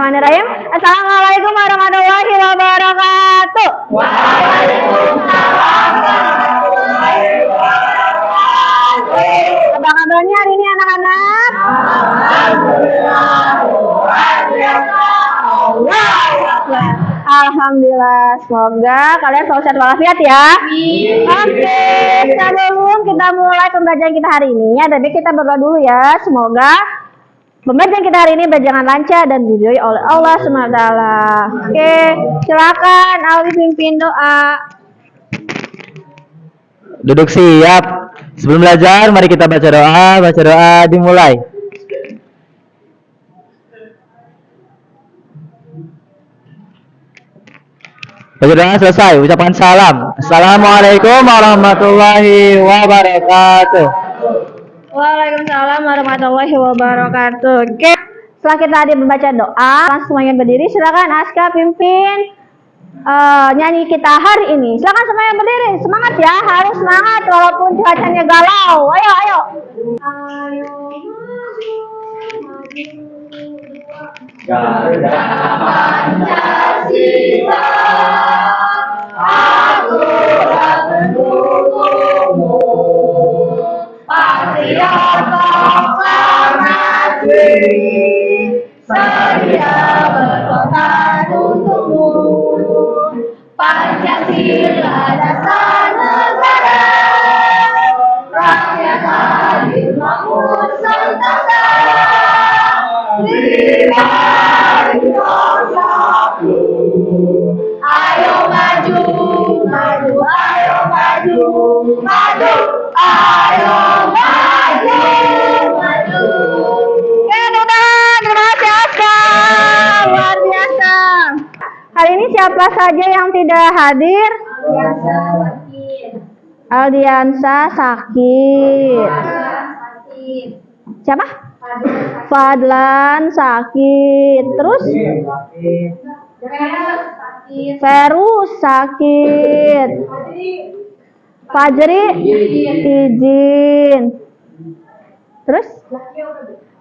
Bismillahirrahmanirrahim. Assalamualaikum warahmatullahi wabarakatuh. Waalaikumsalam warahmatullahi wabarakatuh. Apa kabarnya hari ini anak-anak? Alhamdulillah, semoga kalian selalu sehat walafiat ya. Oke, sebelum kita mulai pembelajaran kita hari ini, ada baik kita berdoa dulu ya. Semoga pembelajaran kita hari ini berjalan lancar dan diridhoi oleh Allah SWT. Oke, silakan Alwi pimpin doa. Duduk siap. Sebelum belajar, mari kita baca doa. Baca doa dimulai. Baca doa selesai, ucapan salam. Assalamualaikum warahmatullahi wabarakatuh. Waalaikumsalam warahmatullahi wabarakatuh. Oke, setelah kita tadi membaca doa, langsung semuanya berdiri. Silakan Aska pimpin nyanyi kita hari ini. Silakan semuanya berdiri. Semangat ya, harus semangat walaupun cuacanya galau. Ayo, ayo. Garuda Pancasila, aku mendukungmu, patriot proklamasi, sedia berkorban untukmu. Pancasila dasar negara, rakyat adil makmur sentosa. Ayo maju, maju, ayo maju, maju, ayo maju, maju. Terima kasih Aska. Luar biasa. Hari ini siapa saja yang tidak hadir? Biasa sakit. Aldiansa sakit. Sakit. Siapa? Fadlan sakit. Terus Ferus sakit. Fajri izin. Terus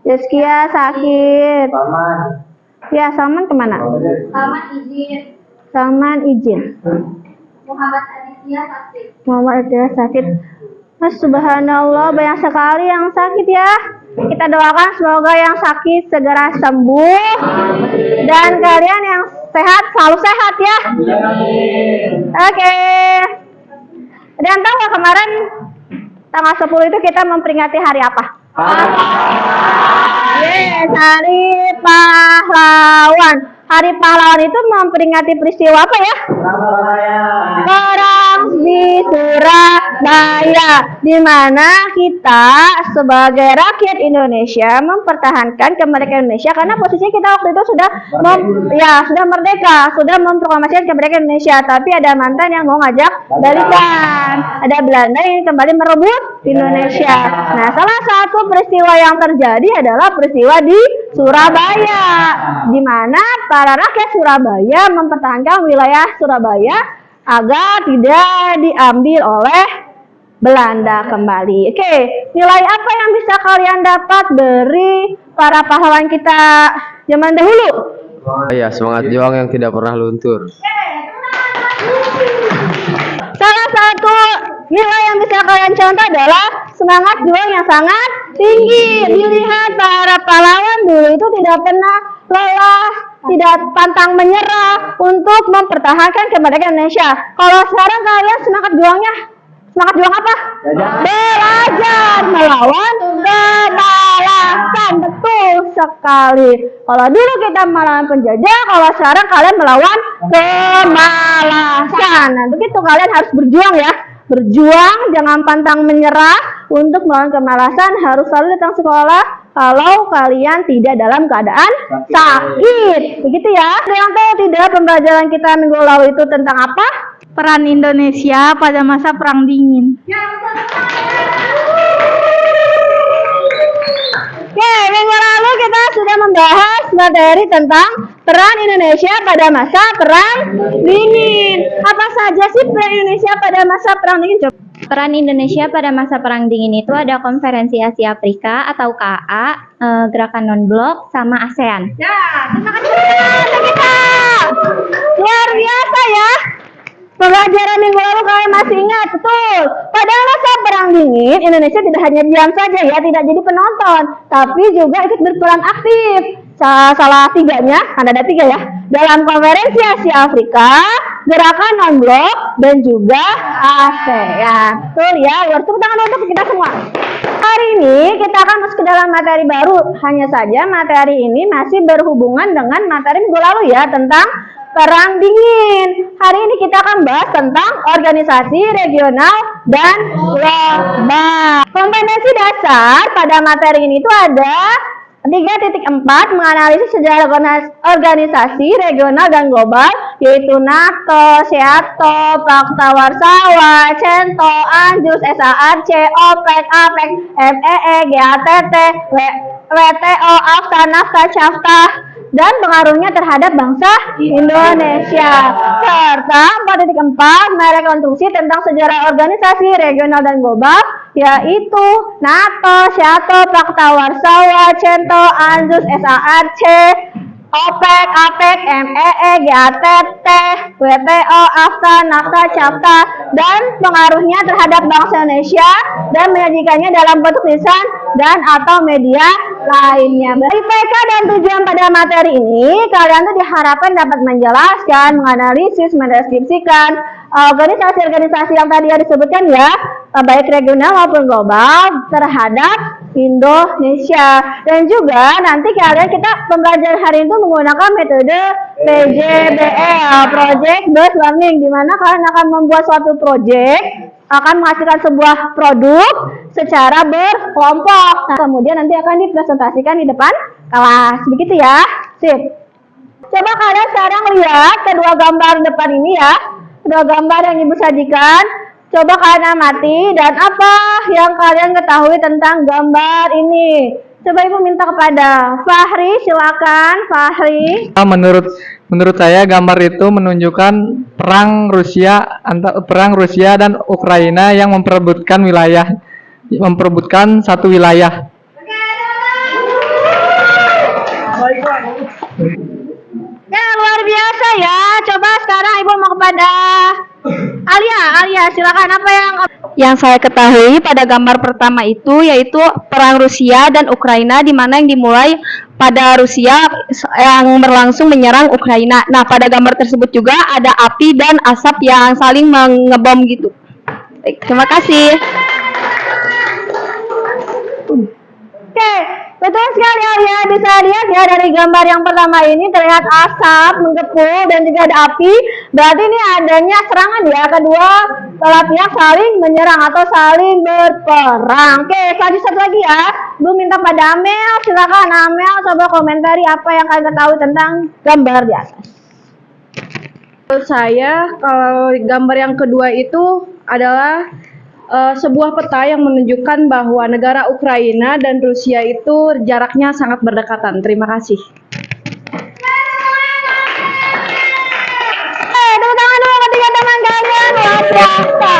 Yeskia sakit. Ya, Salman kemana? Selamat izin. Salman izin. Muhammad Aditya sakit. Muhammad Aditya sakit. Mas, subhanallah, banyak sekali yang sakit ya. Kita doakan semoga yang sakit segera sembuh dan kalian yang sehat selalu sehat ya. Oke. Ada yang tahu nggak kemarin tanggal 10 itu kita memperingati hari apa? Yes, Hari Pahlawan. Hari Pahlawan itu memperingati peristiwa apa ya? Perang di Surabaya, di mana kita sebagai rakyat Indonesia mempertahankan kemerdekaan Indonesia karena posisinya kita waktu itu sudah sudah merdeka, sudah memproklamasikan kemerdekaan Indonesia, tapi ada mantan yang mau ngajak balikan, ada Belanda yang kembali merebut Indonesia. Nah, salah satu peristiwa yang terjadi adalah peristiwa di Surabaya, di mana para rakyat Surabaya mempertahankan wilayah Surabaya agar tidak diambil oleh Belanda kembali. Oke, nilai apa yang bisa kalian dapat dari para pahlawan kita zaman dahulu? Ya, semangat juang yang tidak pernah luntur. Salah satu nilai yang bisa kalian contoh adalah semangat juang yang sangat tinggi. Dilihat para pahlawan dulu itu tidak pernah lelah, tidak pantang menyerah untuk mempertahankan kemerdekaan Indonesia. Kalau sekarang kalian semangat juangnya, semangat juang apa? Belajar melawan kemalasan. Betul sekali. Kalau dulu kita melawan penjajah, kalau sekarang kalian melawan kemalasan. Nah, begitu kalian harus berjuang ya. Berjuang, jangan pantang menyerah untuk melawan kemalasan, harus selalu datang sekolah kalau kalian tidak dalam keadaan sakit. Begitu ya. Ada yang tahu tidak pembelajaran kita minggu lalu itu tentang apa? Peran Indonesia pada masa Perang Dingin. Oke, minggu lalu kita sudah membahas materi tentang peran Indonesia pada masa Perang Dingin. Apa saja sih peran Indonesia pada masa Perang Dingin? Coba. Peran Indonesia pada masa Perang Dingin itu ada Konferensi Asia Afrika atau KA, Gerakan Non-Blok, sama ASEAN. Ya, terima kasih kita. Luar biasa ya. Pembelajaran minggu lalu kalian masih ingat, betul. Pada masa Perang Dingin, Indonesia tidak hanya diam saja ya, tidak jadi penonton, tapi juga ikut berperan aktif. Salah tiganya, ada 3 ya, dalam Konferensi Asia Afrika, Gerakan Non-Blok, dan juga ASEAN. Betul ya, luar tepuk tangan untuk kita semua. Hari ini kita akan masuk ke dalam materi baru. Hanya saja materi ini masih berhubungan dengan materi minggu lalu ya, tentang Perang Dingin. Hari ini kita akan bahas tentang organisasi regional dan global. Kompetensi dasar pada materi ini itu ada 3.4, menganalisis sejarah organisasi regional dan global, yaitu NATO, SEATO, Pakta Warsawa, CENTO, ANJUS, SARC, OPEC, APEC, MEE, GATT, WTO, AFTA, NAFTA, CAFTA, dan pengaruhnya terhadap bangsa Indonesia. Serta 4.4, merekonstruksi tentang sejarah organisasi regional dan global, yaitu NATO, SEATO, Pakta Warsawa, CENTO, ANJUS, SARC, OPEC, APEC, MEE, GATT, WTO, AFTA, NAFTA, CAFTA, dan pengaruhnya terhadap bangsa Indonesia dan menyajikannya dalam bentuk tulisan dan atau media lainnya. IPK dan tujuan pada materi ini, kalian tuh diharapkan dapat menjelaskan, menganalisis, mendeskripsikan organisasi-organisasi yang tadi disebutkan ya, baik regional maupun global terhadap Indonesia. Dan juga nanti kita pembelajaran hari itu menggunakan metode PJBE, Project Based Learning, di mana kalian akan membuat suatu project, akan menghasilkan sebuah produk secara berkelompok. Nah, kemudian nanti akan dipresentasikan di depan kelas. Begitu ya. Sip. Coba kalian sekarang lihat kedua gambar depan ini ya. Kedua gambar yang Ibu sajikan. Coba kalian amati dan apa yang kalian ketahui tentang gambar ini. Coba Ibu minta kepada Fahri, silakan Fahri. Menurut saya gambar itu menunjukkan perang Rusia dan Ukraina yang memperebutkan satu wilayah. Ya, luar biasa ya. Coba sekarang Ibu mau kepada Alia, silakan apa yang saya ketahui pada gambar pertama itu, yaitu perang Rusia dan Ukraina, di mana yang dimulai pada Rusia yang berlangsung menyerang Ukraina. Nah, pada gambar tersebut juga ada api dan asap yang saling mengebom gitu. Baik, terima kasih. Oke, betul sekali ya, bisa lihat ya dari gambar yang pertama ini terlihat asap mengepul dan juga ada api. Berarti ini adanya serangan ya, kedua belah pihak saling menyerang atau saling berperang. Oke, selanjutnya satu lagi ya. Bu minta pada Amel, silakan Amel coba komentari apa yang kalian ketahui tentang gambar di atas. Menurut saya, kalau gambar yang kedua itu adalah sebuah peta yang menunjukkan bahwa negara Ukraina dan Rusia itu jaraknya sangat berdekatan. Terima kasih. Tepuk tangan dulu ketika teman kalian luar biasa.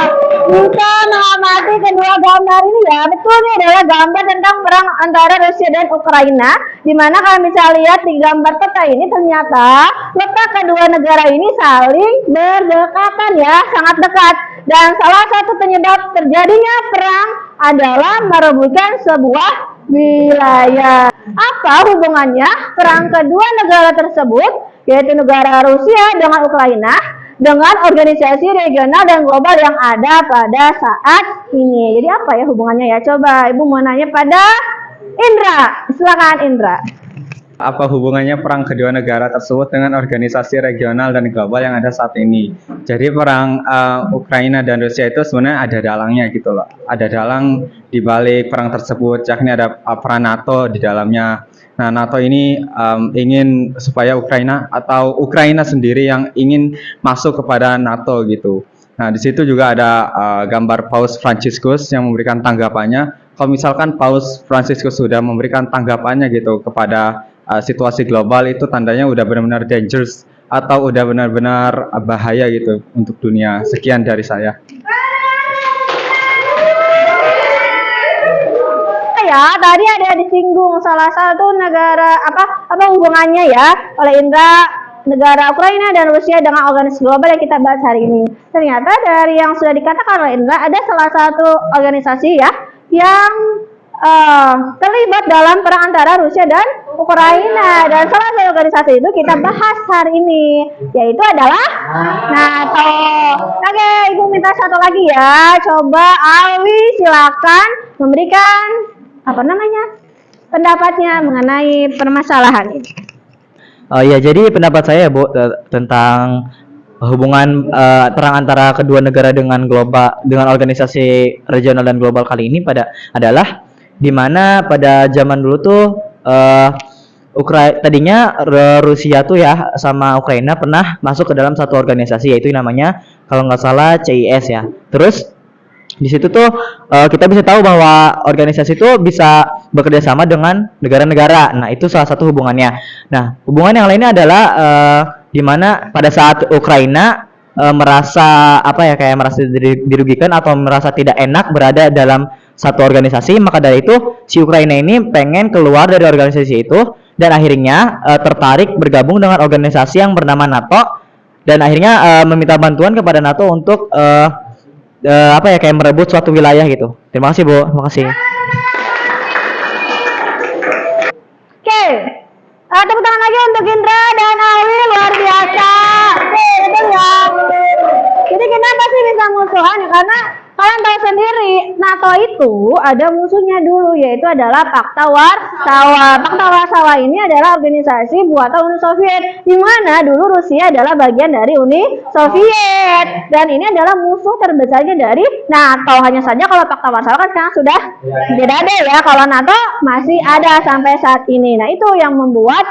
Bisa mengamati kedua gambar ini ya. Betul, ini adalah gambar tentang perang antara Rusia dan Ukraina, di mana kalian bisa lihat di gambar peta ini ternyata letak kedua negara ini saling berdekatan ya, sangat dekat. Dan salah satu penyebab terjadinya perang adalah merebutkan sebuah wilayah. Apa hubungannya perang kedua negara tersebut, yaitu negara Rusia dengan Ukraina, dengan organisasi regional dan global yang ada pada saat ini? Jadi apa ya hubungannya ya? Coba Ibu mau nanya pada Indra. Silakan Indra. Apa hubungannya perang kedua negara tersebut dengan organisasi regional dan global yang ada saat ini? Jadi perang Ukraina dan Rusia itu sebenarnya ada dalangnya gitu loh. Ada dalang di balik perang tersebut, yakni ada peran NATO di dalamnya. Nah, NATO ini ingin supaya Ukraina sendiri yang ingin masuk kepada NATO gitu. Nah, di situ juga ada gambar Paus Franciscus yang memberikan tanggapannya. Kalau misalkan Paus Franciscus sudah memberikan tanggapannya gitu kepada situasi global, itu tandanya udah benar-benar dangerous atau udah benar-benar bahaya gitu untuk dunia. Sekian dari saya. ya, tadi ada disinggung salah satu negara apa hubungannya ya oleh Indra negara Ukraina dan Rusia dengan organisasi global yang kita bahas hari ini. Ternyata dari yang sudah dikatakan oleh Indra ada salah satu organisasi ya yang terlibat dalam perang antara Rusia dan Ukraina, dan salah satu organisasi itu kita bahas hari ini yaitu adalah NATO. Oke, Ibu minta satu lagi ya, coba Alwi silakan memberikan pendapatnya mengenai permasalahan ini. Oh iya, jadi pendapat saya Bu tentang hubungan perang antara kedua negara dengan organisasi regional dan global kali ini adalah di mana pada zaman dulu tuh tadinya Rusia tuh ya sama Ukraina pernah masuk ke dalam satu organisasi, yaitu namanya kalau nggak salah CIS ya. Terus di situ tuh kita bisa tahu bahwa organisasi itu bisa bekerja sama dengan negara-negara. Nah, itu salah satu hubungannya. Nah, hubungan yang lainnya adalah di mana pada saat Ukraina merasa kayak merasa dirugikan atau merasa tidak enak berada dalam satu organisasi, maka dari itu si Ukraina ini pengen keluar dari organisasi itu dan akhirnya tertarik bergabung dengan organisasi yang bernama NATO, dan akhirnya meminta bantuan kepada NATO untuk kayak merebut suatu wilayah gitu. Terima kasih Bu, terima kasih. Oke, tepuk tangan lagi untuk Indra dan Alwi, luar biasa. Oke, betul ya. Jadi kenapa sih bisa musuhan? Karena kalian tahu sendiri, NATO itu ada musuhnya dulu, yaitu adalah Pakta Warsawa. Pakta Warsawa ini adalah organisasi buatan Uni Soviet, di mana dulu Rusia adalah bagian dari Uni Soviet. Dan ini adalah musuh terbesarnya dari NATO. Hanya saja kalau Pakta Warsawa kan sekarang sudah tidak ada ya, kalau NATO masih ada sampai saat ini. Nah, itu yang membuat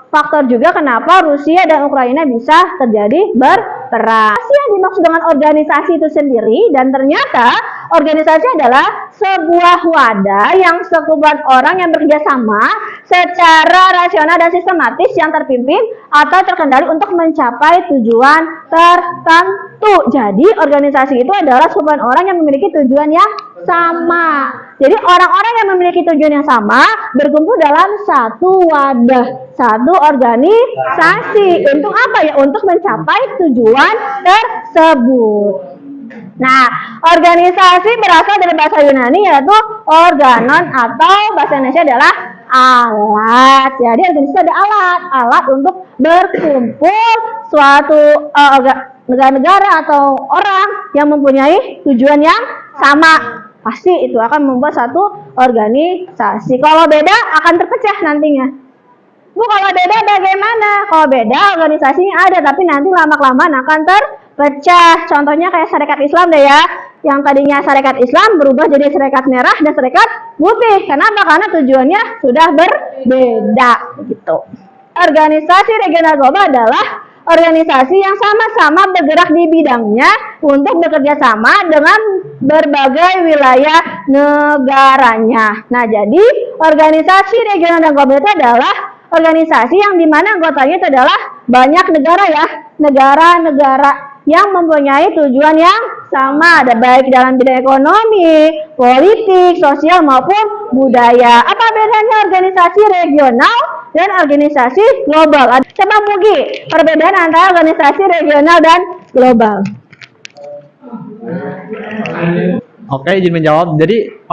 faktor juga kenapa Rusia dan Ukraina bisa terjadi berperang. Apa yang dimaksud dengan organisasi itu sendiri? Dan ternyata organisasi adalah sebuah wadah yang sekumpulan orang yang bekerja sama secara rasional dan sistematis yang terpimpin atau terkendali untuk mencapai tujuan tertentu. Jadi organisasi itu adalah sekumpulan orang yang memiliki tujuan yang sama. Jadi orang-orang yang memiliki tujuan yang sama berkumpul dalam satu wadah, satu organisasi. Untuk apa ya? Untuk mencapai tujuan tersebut. Nah, organisasi berasal dari bahasa Yunani yaitu organon, atau bahasa Indonesia adalah alat. Jadi organisasi ada alat untuk berkumpul suatu negara-negara atau orang yang mempunyai tujuan yang sama. Pasti itu akan membuat satu organisasi. Kalau beda akan terpecah nantinya. Bu, kalau beda bagaimana? Kalau beda organisasinya ada, tapi nanti lama-kelamaan akan terpecah. Contohnya kayak Syarikat Islam deh ya. Yang tadinya Syarikat Islam berubah jadi Syarikat Merah dan Syarikat Putih. Kenapa? Karena tujuannya sudah berbeda gitu. Organisasi regional global adalah organisasi yang sama-sama bergerak di bidangnya untuk bekerja sama dengan berbagai wilayah negaranya. Nah, jadi organisasi regional dan global itu adalah organisasi yang dimana anggotanya itu adalah banyak negara ya, negara-negara yang mempunyai tujuan yang sama, ada baik dalam bidang ekonomi, politik, sosial maupun budaya. Apa bedanya organisasi regional dan organisasi global? Coba Mugi, perbedaan antara organisasi regional dan global. Oke, izin menjawab. Jadi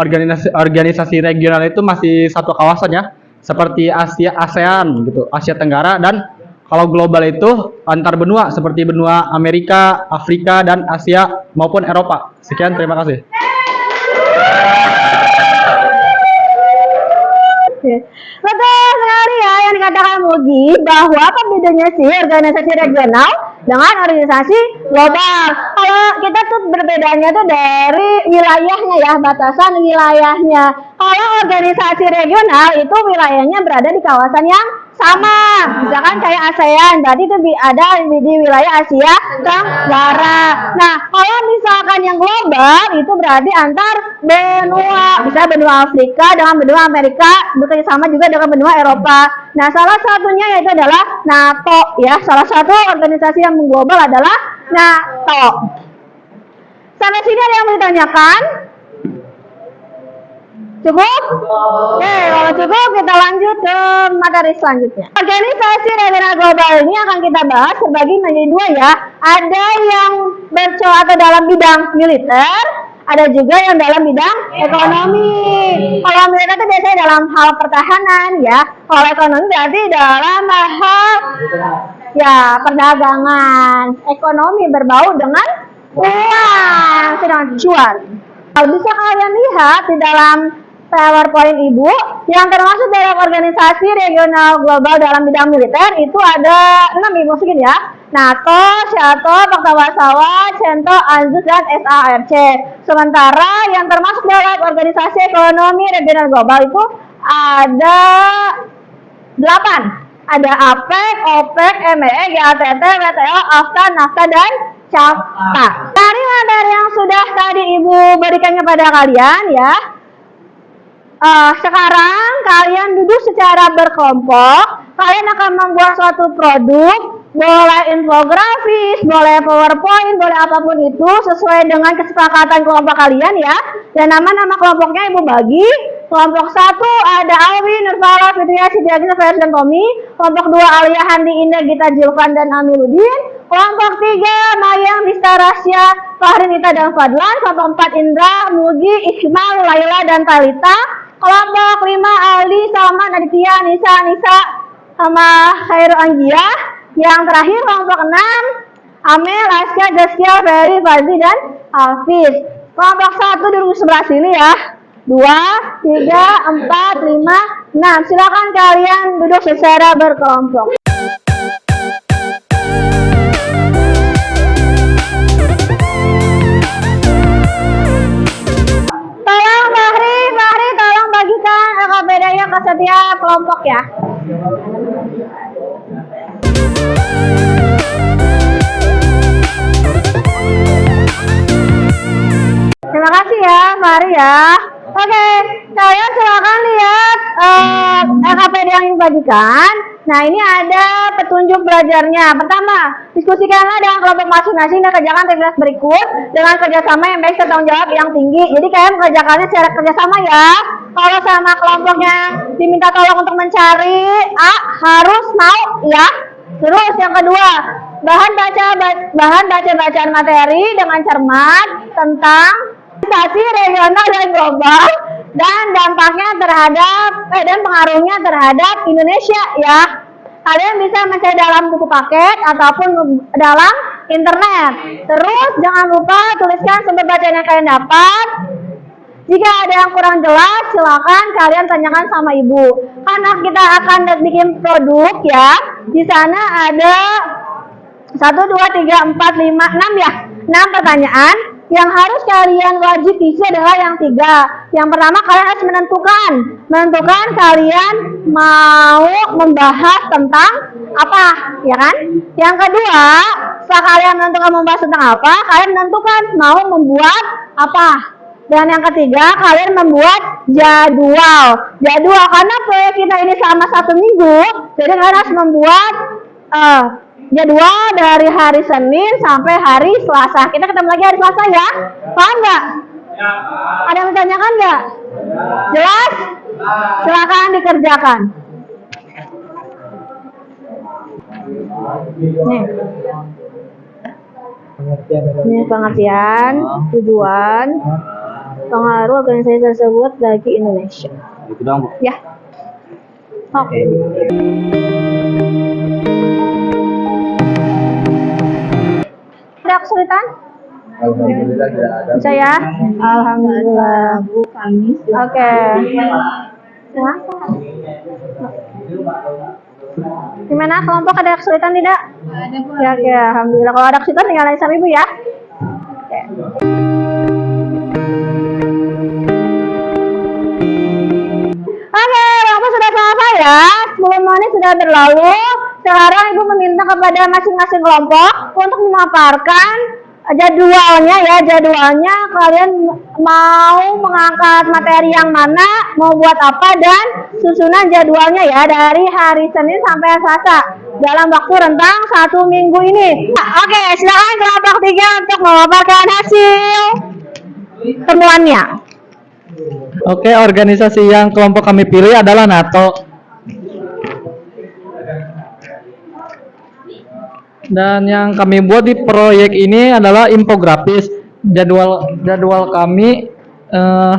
organisasi regional itu masih satu kawasan ya, seperti ASEAN gitu, Asia Tenggara, dan kalau global itu antar benua seperti benua Amerika, Afrika, dan Asia maupun Eropa. Sekian, terima kasih. Betul sekali ya yang dikatakan Mugi, bahwa apa bedanya sih organisasi regional dengan organisasi global. Kalau kita tuh berbedanya tuh dari wilayahnya ya, batasan wilayahnya. Kalau organisasi regional itu wilayahnya berada di kawasan yang sama, misalkan kayak ASEAN, berarti itu ada di wilayah Asia Tenggara. Nah, kalau misalkan yang global itu berarti antar benua, bisa benua Afrika dengan benua Amerika, bekerja sama juga dengan benua Eropa. Nah, salah satunya yaitu adalah NATO ya, salah satu organisasi yang mengglobal adalah NATO. Sampai sini ada yang mau ditanyakan? Cukup? Oke, kalau cukup kita lanjut ke materi selanjutnya. Organisasi regional global ini akan kita bahas terbagi menjadi dua ya. Ada yang atau dalam bidang militer, ada juga yang dalam bidang ekonomi. Kalau militer itu biasanya dalam hal pertahanan ya. Kalau ekonomi berarti dalam hal ya perdagangan. Ekonomi berbau dengan uang, sedang cuan. Kalau bisa kalian lihat di dalam PowerPoint Ibu, yang termasuk dalam organisasi regional global dalam bidang militer itu ada 6 Ibu masukin ya. NATO, SHATO, Pakta Warsawa, CENTO, ANZUS, dan SARC. Sementara yang termasuk dalam organisasi ekonomi regional global itu ada 8. Ada APEC, OPEC, MEE, GATT, WTO, AFTA, NAFTA, dan CAFTA. Dari materi yang sudah tadi Ibu berikan kepada kalian ya, sekarang kalian duduk secara berkelompok, kalian akan membuat suatu produk, boleh infografis, boleh PowerPoint, boleh apapun itu sesuai dengan kesepakatan kelompok kalian ya. Dan nama-nama kelompoknya Ibu bagi. Kelompok 1 ada Alwi, Nurfala, Fitria, Siti Agnes, Faiz, dan Tommy. Kelompok 2 Alia, Handi, Indah, Gita, Julfan, dan Amiruddin. Kelompok 3 Mayang, Rista, Rasya, Fahri, Nita, dan Fadlan. Kelompok 4 Indra, Mugi, Iqmal, Laila, dan Talita. Kelompok 5 Aldi, Salman, Aditya, Nisa, sama Khairu Anggia. Yang terakhir kelompok 6 Amel, Asya, Zaskia, Ferry, Fadli, dan Hafiz. Kelompok 1 duduk sebelah sini ya. 2, 3, 4, 5, 6. Silakan kalian duduk secara berkelompok. Tolong Fahri, tolong bagikan LKPD-nya ke setiap kelompok ya. Terima kasih ya, Fahri ya. Oke, kalian silakan lihat LKPD yang dibagikan. Nah, ini ada petunjuk belajarnya. Pertama, diskusikanlah dengan kelompok masing-masing dan kerjakan aktivitas berikut dengan kerjasama yang baik serta tanggung jawab yang tinggi. Jadi kalian mengerjakannya secara kerjasama ya. Kalau sama kelompoknya diminta tolong untuk mencari A, harus mau ya. Terus yang kedua, bahan bacaan materi dengan cermat tentang organisasi regional dan global dan dampaknya terhadap dan pengaruhnya terhadap Indonesia ya. Kalian bisa mencari dalam buku paket ataupun dalam internet. Terus jangan lupa tuliskan sumber bacaan yang kalian dapat. Jika ada yang kurang jelas, silakan kalian tanyakan sama ibu. Karena kita akan bikin produk ya. Di sana ada 1, 2, 3, 4, 5, 6 ya. 6 pertanyaan. Yang harus kalian wajib isi adalah yang 3. Yang pertama, kalian harus menentukan kalian mau membahas tentang apa, ya kan? Yang kedua, setelah kalian menentukan membahas tentang apa, kalian menentukan mau membuat apa. Dan yang ketiga, kalian membuat jadwal. Karena proyek kita ini selama 1 minggu, jadi kalian harus membuat jadwal dari hari Senin sampai hari Selasa. Kita ketemu lagi hari Selasa ya. Paham nggak? Ada yang ditanyakan nggak? Jelas? Silakan dikerjakan. Ini pengertian, tujuan, pengaruh organisasi tersebut bagi Indonesia. Itu dong, Bu. Ya. Oke. Ada kesulitan? Alhamdulillah tidak ada. Bisa ya? Alhamdulillah. Oke. Gimana kelompok, ada kesulitan tidak? Ada, Bu. Ya, alhamdulillah. Kalau ada kesulitan tinggal nanya sama ibu ya. Oke. Oke, waktu sudah selesai ya. 10 menit sudah berlalu. Sekarang ibu meminta kepada masing-masing kelompok untuk memaparkan jadwalnya ya. Jadwalnya kalian mau mengangkat materi yang mana, mau buat apa, dan susunan jadwalnya ya dari hari Senin sampai Selasa dalam waktu rentang 1 minggu ini. Oke, silakan kelompok 3 untuk memaparkan hasil temuannya. Oke, organisasi yang kelompok kami pilih adalah NATO. Dan yang kami buat di proyek ini adalah infografis. Jadwal kami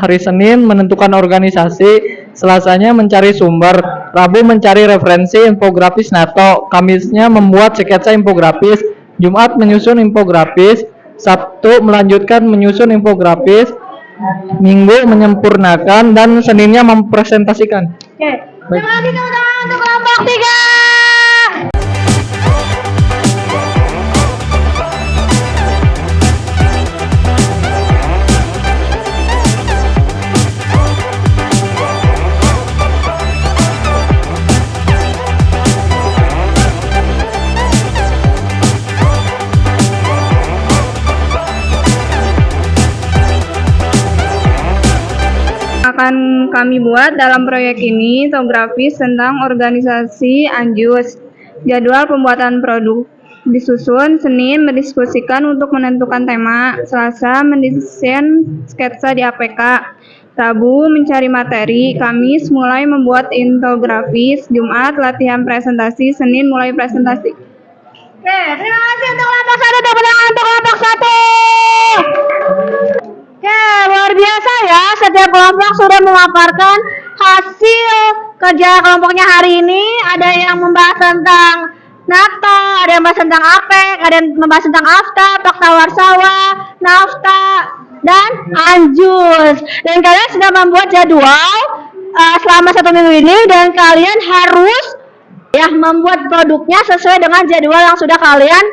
hari Senin menentukan organisasi, Selasanya mencari sumber, Rabu mencari referensi infografis NATO, Kamisnya membuat sketsa infografis, Jumat menyusun infografis, Sabtu melanjutkan menyusun infografis, Minggu menyempurnakan, dan Seninnya mempresentasikan. Oke. Baik. Terima kasih teman-teman untuk kelompok 3. Akan kami buat dalam proyek ini infografis tentang organisasi Anjus. Jadwal pembuatan produk disusun, Senin mendiskusikan untuk menentukan tema, Selasa mendesain sketsa di APK, Rabu mencari materi, Kamis mulai membuat infografis, Jumat latihan presentasi, Senin mulai presentasi. Oke, terima kasih untuk kelompok 1. Tepuk tangan untuk kelompok 1. Oke, luar biasa ya. Setiap kelompok sudah memaparkan hasil kerja kelompoknya hari ini. Ada yang membahas tentang NATO, ada yang membahas tentang APEK, ada yang membahas tentang AFTA, Fakta Warsawa, NAFTA, dan Anjus. Dan kalian sudah membuat jadwal selama 1 minggu ini, dan kalian harus ya membuat produknya sesuai dengan jadwal yang sudah kalian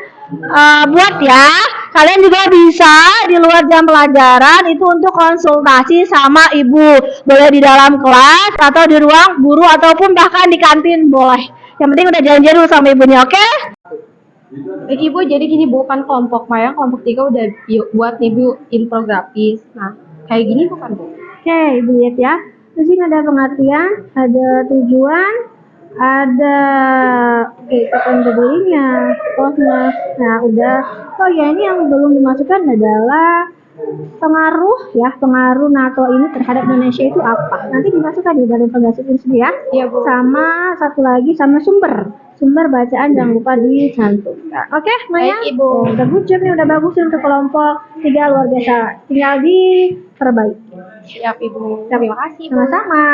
buat ya. Kalian juga bisa di luar jam pelajaran itu untuk konsultasi sama ibu, boleh di dalam kelas atau di ruang guru ataupun bahkan di kantin boleh. Yang penting udah janjian dulu sama ibunya, oke? Baik Ibu, jadi gini Bu, kan kelompok Maya, kelompok 3 udah buat nih Bu infografis. Nah, kayak gini bukan Bu? Oke, ibu lihat ya. Di sini ada pengertian, ada tujuan, ada kategorinya, kosmos. Nah, udah. Oh ya, ini yang belum dimasukkan adalah pengaruh ya, pengaruh NATO ini terhadap Indonesia itu apa? Nanti dimasukkan di dalam informasi ini sendiri ya. Iya Bu. Sama satu lagi sama sumber bacaan jangan lupa dicantumkan. Oke, Maya. Baik, Ibu. Udah good job nih, udah bagus nih untuk kelompok 3, luar biasa. Tinggal diperbaiki. Siap Ibu. Terima kasih Bu. Sama-sama.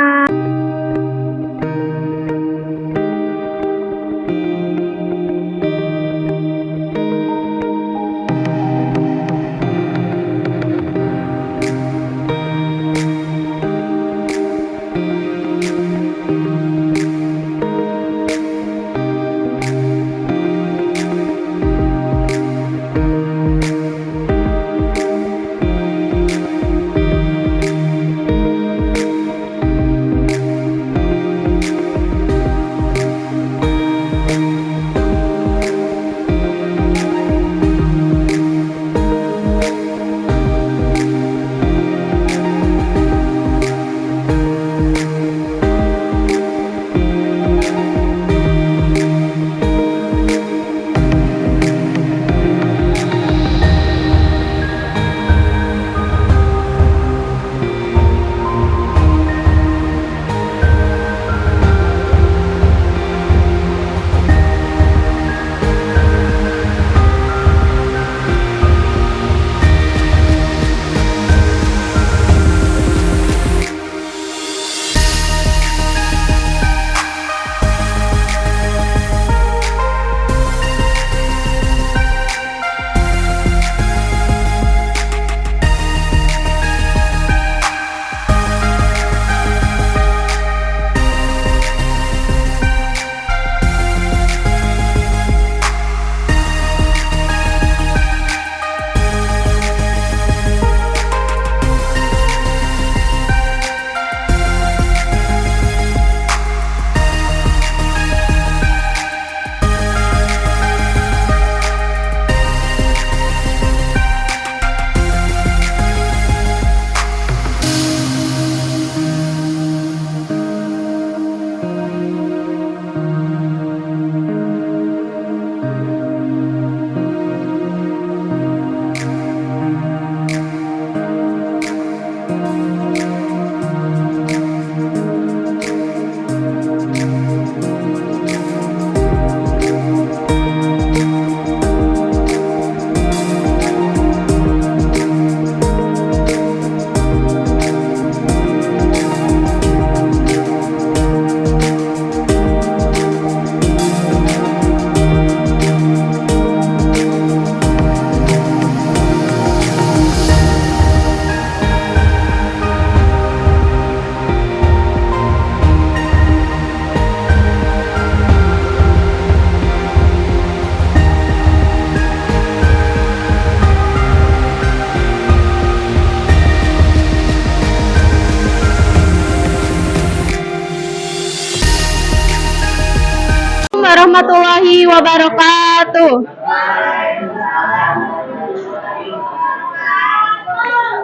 warahmatullahi wabarakatuh.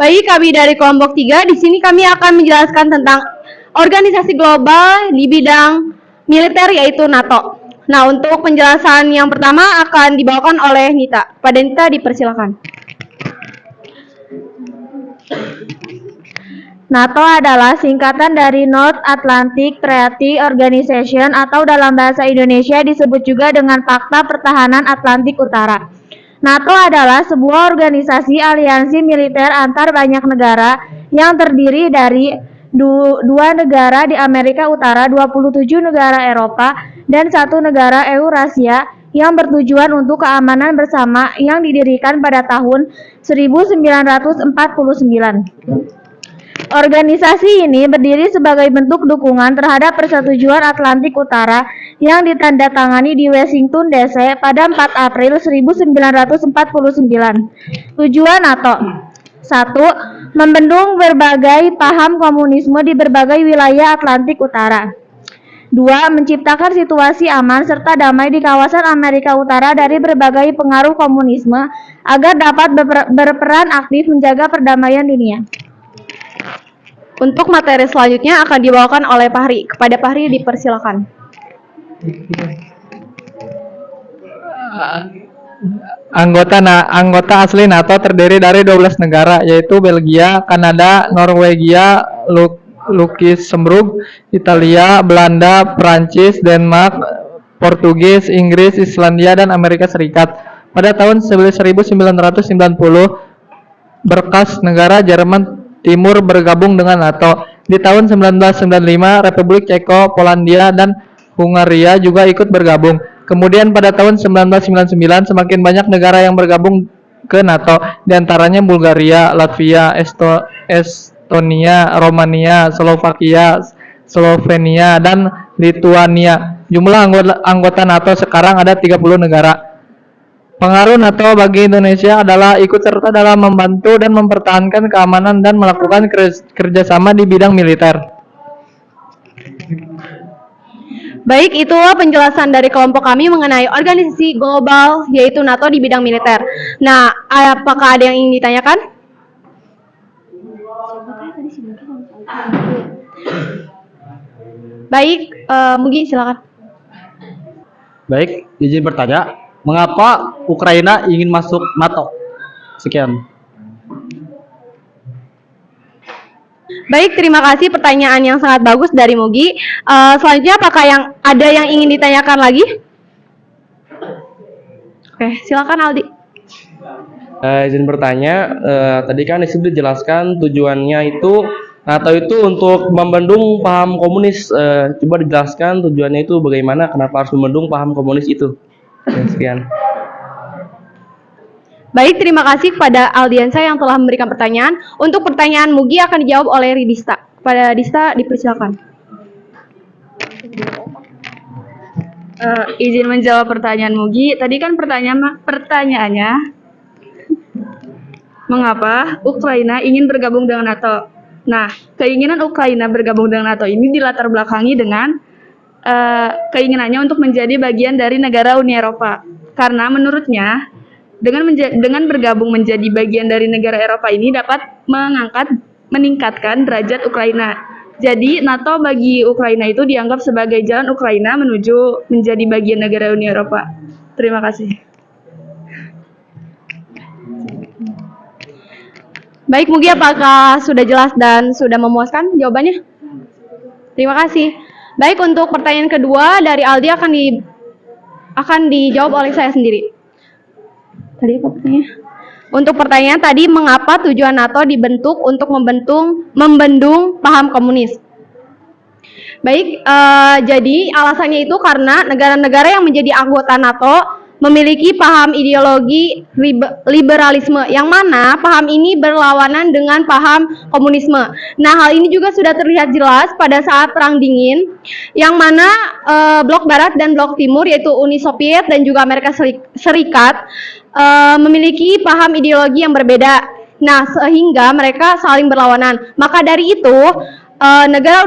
Baik, kami dari kelompok 3 di sini kami akan menjelaskan tentang organisasi global di bidang militer yaitu NATO. Nah, untuk penjelasan yang pertama akan dibawakan oleh Nita. Pada Nita dipersilakan. NATO adalah singkatan dari North Atlantic Treaty Organization atau dalam bahasa Indonesia disebut juga dengan Pakta Pertahanan Atlantik Utara. NATO adalah sebuah organisasi aliansi militer antar banyak negara yang terdiri dari dua negara di Amerika Utara, 27 negara Eropa, dan 1 negara Eurasia yang bertujuan untuk keamanan bersama yang didirikan pada tahun 1949. Organisasi ini berdiri sebagai bentuk dukungan terhadap Persetujuan Atlantik Utara yang ditandatangani di Washington DC pada 4 April 1949. Tujuan NATO: 1. Membendung berbagai paham komunisme di berbagai wilayah Atlantik Utara. 2. Menciptakan situasi aman serta damai di kawasan Amerika Utara dari berbagai pengaruh komunisme agar dapat berperan aktif menjaga perdamaian dunia. Untuk materi selanjutnya akan dibawakan oleh Fahri. Kepada Fahri dipersilakan. Anggota asli NATO terdiri dari 12 negara, yaitu Belgia, Kanada, Norwegia, Luxembourg, Italia, Belanda, Prancis, Denmark, Portugis, Inggris, Islandia, dan Amerika Serikat. Pada tahun 1990, berkas negara Jerman Timur bergabung dengan NATO. Di tahun 1995, Republik Ceko, Polandia, dan Hungaria juga ikut bergabung. Kemudian pada tahun 1999, semakin banyak negara yang bergabung ke NATO, di antaranya Bulgaria, Latvia, Estonia, Romania, Slovakia, Slovenia, dan Lituania. Jumlah anggota NATO sekarang ada 30 negara. Pengaruh NATO bagi Indonesia adalah ikut serta dalam membantu dan mempertahankan keamanan dan melakukan kerjasama di bidang militer. Baik, itulah penjelasan dari kelompok kami mengenai organisasi global yaitu NATO di bidang militer. Nah, apakah ada yang ingin ditanyakan? Baik, Mugi silakan. Baik, izin bertanya, mengapa Ukraina ingin masuk NATO? Sekian. Baik, terima kasih pertanyaan yang sangat bagus dari Mugi. Selanjutnya apakah ada yang ingin ditanyakan lagi? Oke, silakan Aldi. Izin bertanya, tadi kan sudah dijelaskan tujuannya itu NATO itu untuk membendung paham komunis. Coba dijelaskan tujuannya itu bagaimana, kenapa harus membendung paham komunis itu? Ya, sekian. Baik, terima kasih kepada Aldiansa yang telah memberikan pertanyaan. Untuk pertanyaan Mugi akan dijawab oleh Ridista. Kepada Dista dipersilakan. Izin menjawab pertanyaan Mugi. Tadi kan pertanyaannya, mengapa Ukraina ingin bergabung dengan NATO? Nah, keinginan Ukraina bergabung dengan NATO ini dilatar belakangi dengan keinginannya untuk menjadi bagian dari negara Uni Eropa. Karena menurutnya, dengan bergabung menjadi bagian dari negara Eropa ini dapat meningkatkan derajat Ukraina. Jadi NATO bagi Ukraina itu dianggap sebagai jalan Ukraina menuju menjadi bagian negara Uni Eropa. Terima kasih. Baik, Mugi, apakah sudah jelas dan sudah memuaskan jawabannya? Terima kasih. Baik, untuk pertanyaan kedua dari Aldi akan dijawab oleh saya sendiri. Tadi apa pertanyaannya? Untuk pertanyaan tadi, mengapa tujuan NATO dibentuk untuk membendung paham komunis? Baik, jadi alasannya itu karena negara-negara yang menjadi anggota NATO memiliki paham ideologi liberalisme, yang mana paham ini berlawanan dengan paham komunisme. Nah, hal ini juga sudah terlihat jelas pada saat Perang Dingin, yang mana blok Barat dan blok Timur, yaitu Uni Soviet dan juga Amerika Serikat, memiliki paham ideologi yang berbeda. Nah, sehingga mereka saling berlawanan. Maka dari itu, negara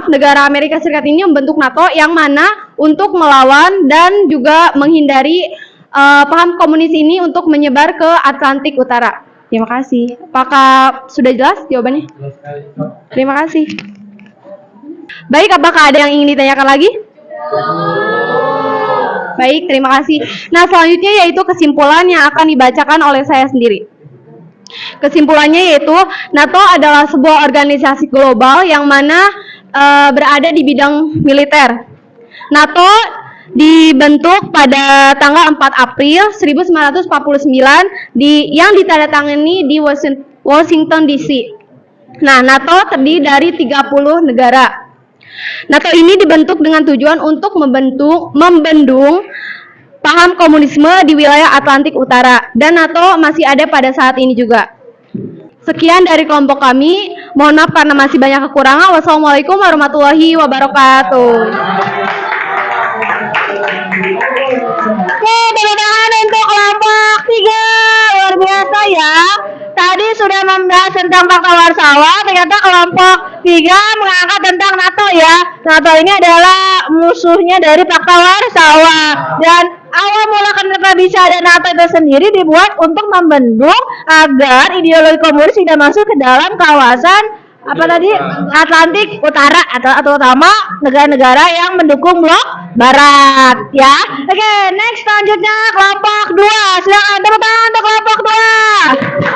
negara Amerika Serikat ini membentuk NATO yang mana untuk melawan dan juga menghindari paham komunis ini untuk menyebar ke Atlantik Utara. Terima kasih. Apakah sudah jelas jawabannya? Terima kasih. Baik, apakah ada yang ingin ditanyakan lagi? Baik, terima kasih. Nah, selanjutnya yaitu kesimpulan yang akan dibacakan oleh saya sendiri. Kesimpulannya yaitu NATO adalah sebuah organisasi global yang mana berada di bidang militer. NATO dibentuk pada tanggal 4 April 1949 yang ditandatangani di Washington DC. Nah, NATO terdiri dari 30 negara. NATO ini dibentuk dengan tujuan untuk membendung paham komunisme di wilayah Atlantik Utara, dan NATO masih ada pada saat ini juga. Sekian dari kelompok kami. Mohon maaf karena masih banyak kekurangan. Wassalamualaikum warahmatullahi wabarakatuh. Oke, tepuk tangan untuk kelompok 3. Luar biasa ya. Tadi sudah membahas tentang fakta warsawa, ternyata kelompok 3 mengangkat tentang NATO ya. NATO ini adalah musuhnya dari fakta warsawa. Dan awal mula kenapa bisa ada NATO itu sendiri dibuat untuk membendung agar ideologi komunis tidak masuk ke dalam kawasan Atlantik Utara atau terutama negara-negara yang mendukung blok Barat ya. Oke, next selanjutnya kelompok 2. Silakan tepuk tangan untuk kelompok 2.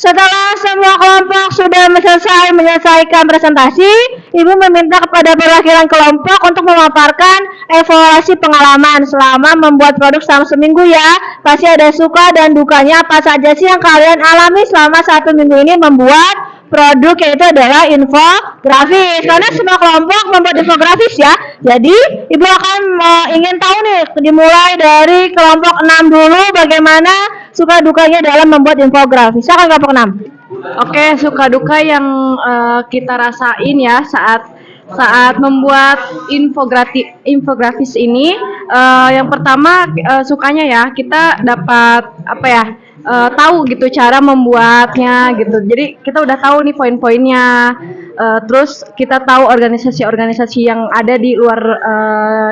Setelah semua kelompok sudah menyelesaikan presentasi, Ibu meminta kepada perwakilan kelompok untuk memaparkan evaluasi pengalaman selama membuat produk selama seminggu ya. Pasti ada suka dan dukanya, apa saja sih yang kalian alami selama 1 minggu ini membuat produk, yaitu adalah infografis. Karena semua kelompok membuat infografis ya. Jadi Ibu akan ingin tahu nih, dimulai dari kelompok 6 dulu bagaimana suka dukanya dalam membuat infografis. Silakan kelompok 6. Oke, suka duka yang kita rasain ya saat membuat infografis ini, yang pertama sukanya ya kita dapat tahu gitu cara membuatnya gitu. Jadi kita udah tahu nih poin-poinnya. Terus kita tahu organisasi-organisasi yang ada di luar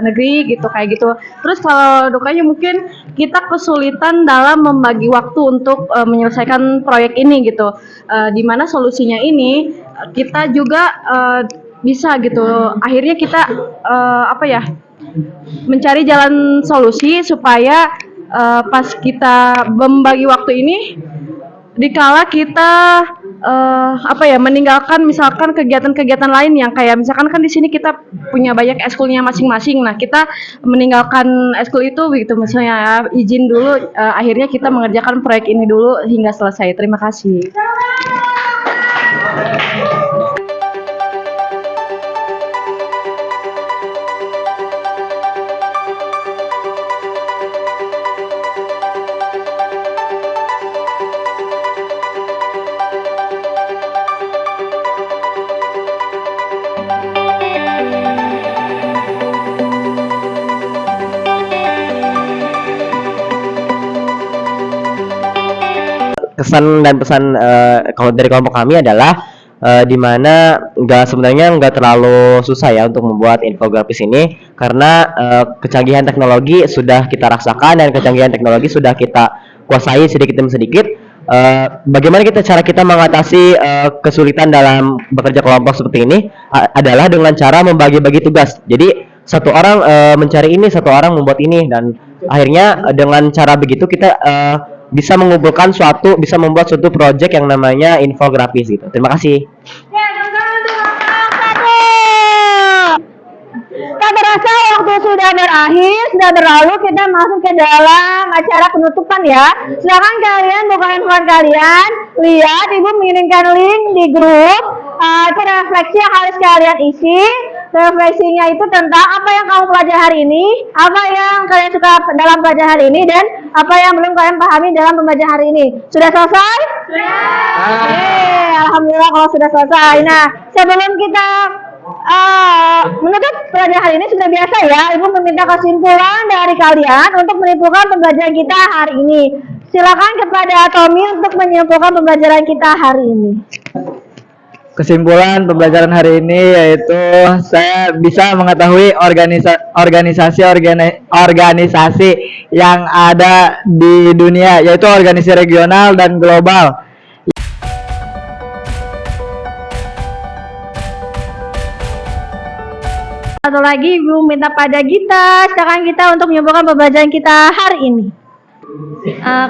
negeri gitu kayak gitu. Terus kalau dukanya mungkin kita kesulitan dalam membagi waktu untuk menyelesaikan proyek ini gitu. Dimana solusinya ini kita juga bisa gitu. Akhirnya kita mencari jalan solusi supaya pas kita membagi waktu ini, dikala kita meninggalkan misalkan kegiatan-kegiatan lain yang kayak misalkan kan di sini kita punya banyak ekskulnya masing-masing. Nah, kita meninggalkan ekskul itu begitu misalnya izin dulu, akhirnya kita mengerjakan proyek ini dulu hingga selesai. Terima kasih. Kesan dan pesan kalau dari kelompok kami adalah di mana sebenarnya nggak terlalu susah ya untuk membuat infografis ini karena kecanggihan teknologi sudah kita rasakan dan kecanggihan teknologi sudah kita kuasai sedikit demi sedikit. Bagaimana cara kita mengatasi kesulitan dalam bekerja kelompok seperti ini adalah dengan cara membagi-bagi tugas. Jadi satu orang mencari ini, satu orang membuat ini, dan akhirnya dengan cara begitu kita bisa mengumpulkan bisa membuat suatu project yang namanya infografis gitu. Terima kasih. Tak terasa waktu sudah berakhir, sudah berlalu, kita masuk ke dalam acara penutupan ya. Silakan kalian buka handphone kalian, lihat ibu mengirimkan link di grup. Itu refleksi yang harus kalian isi. Refleksinya itu tentang apa yang kamu pelajari hari ini, apa yang kalian suka dalam pelajaran hari ini, dan apa yang belum kalian pahami dalam pembelajaran hari ini. Sudah selesai? Sudah. Alhamdulillah kalau sudah selesai. Nah, sebelum kita menutup pelajaran hari ini, sudah biasa ya, Ibu meminta kesimpulan dari kalian untuk menyimpulkan pembelajaran kita hari ini. Silakan kepada Tommy untuk menyimpulkan pembelajaran kita hari ini. Kesimpulan pembelajaran hari ini yaitu saya bisa mengetahui organisasi yang ada di dunia, yaitu organisasi regional dan global. Satu lagi Ibu minta pada Gita, silakan kita untuk menyimpulkan pembelajaran kita hari ini.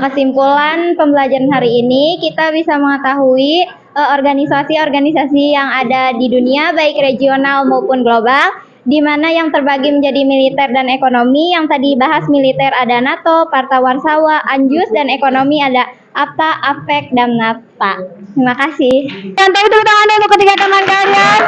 Kesimpulan pembelajaran hari ini kita bisa mengetahui organisasi-organisasi yang ada di dunia baik regional maupun global, di mana yang terbagi menjadi militer dan ekonomi. Yang tadi bahas militer ada NATO, Parta Warsawa, Anjus, dan ekonomi ada APTA, APEC, dan NAFTA. Terima kasih. Dan tepuk tangan untuk ketiga teman kalian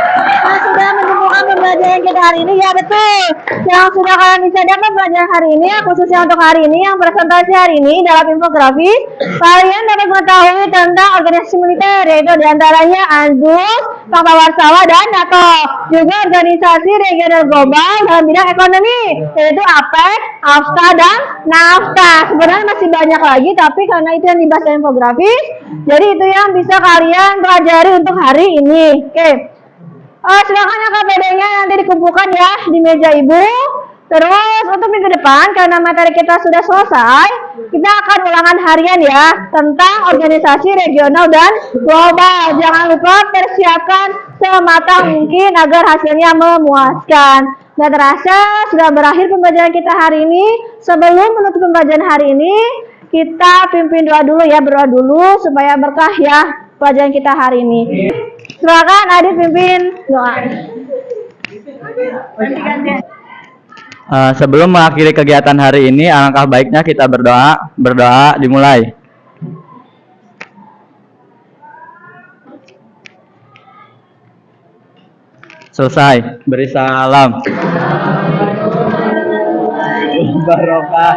yang sudah menemukan pembelajaran kita hari ini. Ya betul, yang sudah kalian bisa dapat pelajaran hari ini, khususnya untuk hari ini yang presentasi hari ini dalam infografis, kalian dapat mengetahui tentang organisasi militer, yaitu diantaranya ANZUS, Pakta Warsawa, dan NATO. Juga organisasi regional global dalam bidang ekonomi, yaitu APEC, AFTA, dan NAFTA. Sebenarnya masih banyak lagi, tapi karena itu yang dibahas dalam infografis, jadi itu yang bisa kalian pelajari untuk hari ini. Oke. Silakan ya KPD-nya nanti dikumpulkan ya di meja Ibu. Terus untuk minggu depan, karena materi kita sudah selesai, kita akan ulangan harian ya tentang organisasi regional dan global. Jangan lupa persiapkan sematang mungkin agar hasilnya memuaskan. Gak terasa sudah berakhir pembelajaran kita hari ini. Sebelum menutup pembelajaran hari ini, kita pimpin doa dulu ya, berdoa dulu supaya berkah ya pelajaran kita hari ini. Silakan Adit pimpin doa. Sebelum mengakhiri kegiatan hari ini, alangkah baiknya kita berdoa. Berdoa dimulai. Selesai. Beri salam. Barokah.